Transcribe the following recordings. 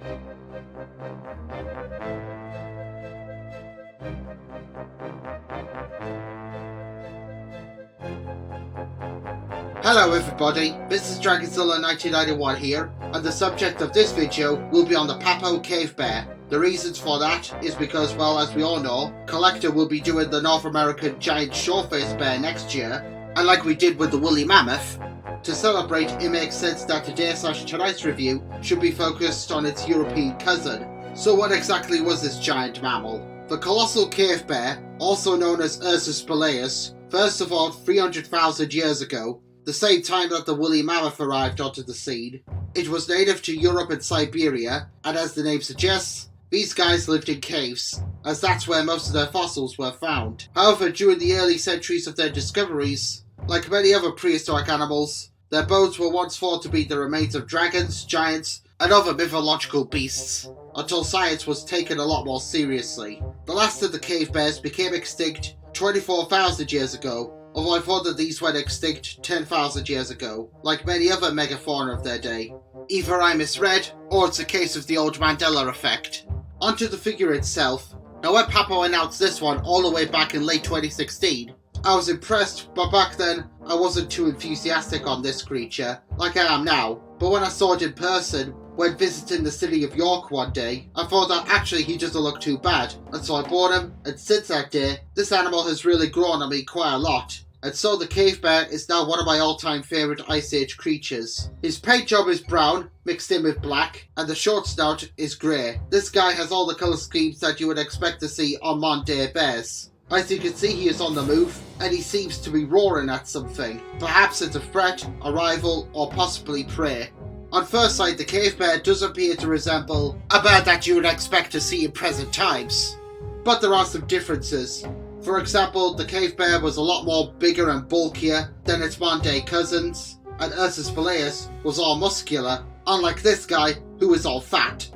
Hello everybody, this is Dragonzilla 1991 here, and the subject of this video will be on the Papo cave bear. The reasons for that is because, well, as we all know, Collector will be doing the North American giant short-faced bear next year, and like we did with the Woolly Mammoth, to celebrate it makes sense that today's review should be focused on its European cousin. So what exactly was this giant mammal? The colossal cave bear, also known as Ursus spelaeus, first evolved 300,000 years ago, the same time that the woolly mammoth arrived onto the scene. It was native to Europe and Siberia, and as the name suggests, these guys lived in caves, as that's where most of their fossils were found. However, during the early centuries of their discoveries, like many other prehistoric animals, their bones were once thought to be the remains of dragons, giants, and other mythological beasts, until science was taken a lot more seriously. The last of the cave bears became extinct 24,000 years ago, although I thought that these went extinct 10,000 years ago, like many other megafauna of their day. Either I misread, or it's a case of the old Mandela effect. Onto the figure itself. Now when Papo announced this one all the way back in late 2016, I was impressed, but back then I wasn't too enthusiastic on this creature, like I am now. But when I saw it in person, when visiting the city of York one day, I thought that actually he doesn't look too bad, and so I bought him, and since that day, this animal has really grown on me quite a lot. And so the cave bear is now one of my all-time favourite Ice Age creatures. His paint job is brown, mixed in with black, and the short snout is grey. This guy has all the colour schemes that you would expect to see on modern-day bears. As you can see, he is on the move, and he seems to be roaring at something. Perhaps it's a threat, a rival, or possibly prey. On first sight, the cave bear does appear to resemble a bear that you would expect to see in present times. But there are some differences. For example, the cave bear was a lot more bigger and bulkier than its modern-day cousins, and Ursus spelaeus was all muscular, unlike this guy, who is all fat.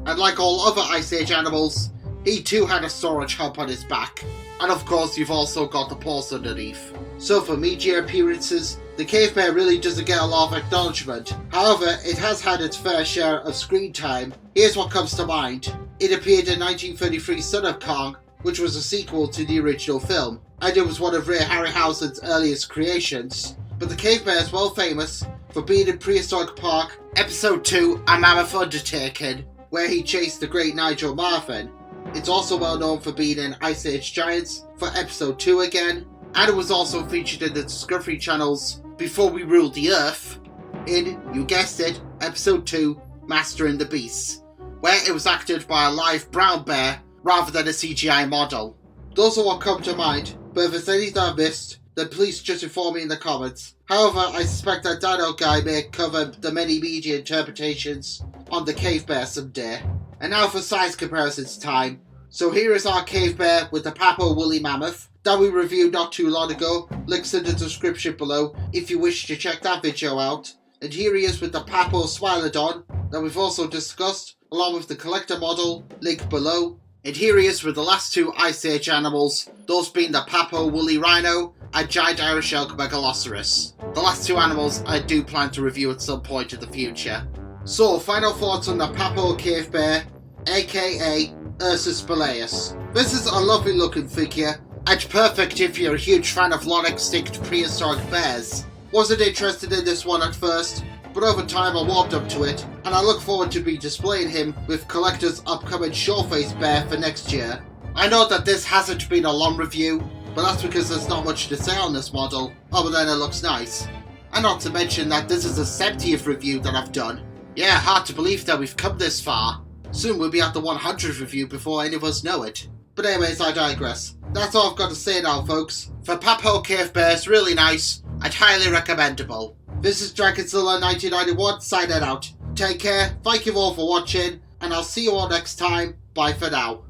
And like all other Ice Age animals, he too had a storage hump on his back. And of course, you've also got the paws underneath. So for media appearances, the cave bear really doesn't get a lot of acknowledgement. However, it has had its fair share of screen time. Here's what comes to mind. It appeared in 1933's Son of Kong, which was a sequel to the original film, and it was one of Ray Harryhausen's earliest creations. But the cave bear is well famous for being in Prehistoric Park Episode 2, A Mammoth Undertaking, where he chased the great Nigel Marven. It's also well known for being in Ice Age Giants for Episode 2 again, and it was also featured in the Discovery Channel's Before We Ruled the Earth in, you guessed it, Episode 2, Mastering the Beasts, where it was acted by a live brown bear rather than a CGI model. Those are what come to mind, but if there's anything I've missed, then please just inform me in the comments. However, I suspect that Dino Guy may cover the many media interpretations on the cave bear someday. And now for size comparisons time. So here is our cave bear with the Papo woolly mammoth that we reviewed not too long ago. Links in the description below if you wish to check that video out. And here he is with the Papo swilodon that we've also discussed, along with the collector model, link below. And here he is with the last two Ice Age animals, those being the Papo woolly rhino and giant Irish elk megaloceros. The last two animals I do plan to review at some point in the future. So, final thoughts on the Papo cave bear, aka Ursus spelaeus. This is a lovely looking figure, and perfect if you're a huge fan of long extinct prehistoric bears. Wasn't interested in this one at first, but over time I warmed up to it, and I look forward to be displaying him with Collector's upcoming short-faced bear for next year. I know that this hasn't been a long review, but that's because there's not much to say on this model, other than it looks nice. And not to mention that this is the 70th review that I've done. Yeah, hard to believe that we've come this far. Soon we'll be at the 100th review before any of us know it. But anyways, I digress. That's all I've got to say now, folks. For Papo cave bears, really nice, and highly recommendable. This is Dragonzilla 1991 signing out. Take care, thank you all for watching, and I'll see you all next time. Bye for now.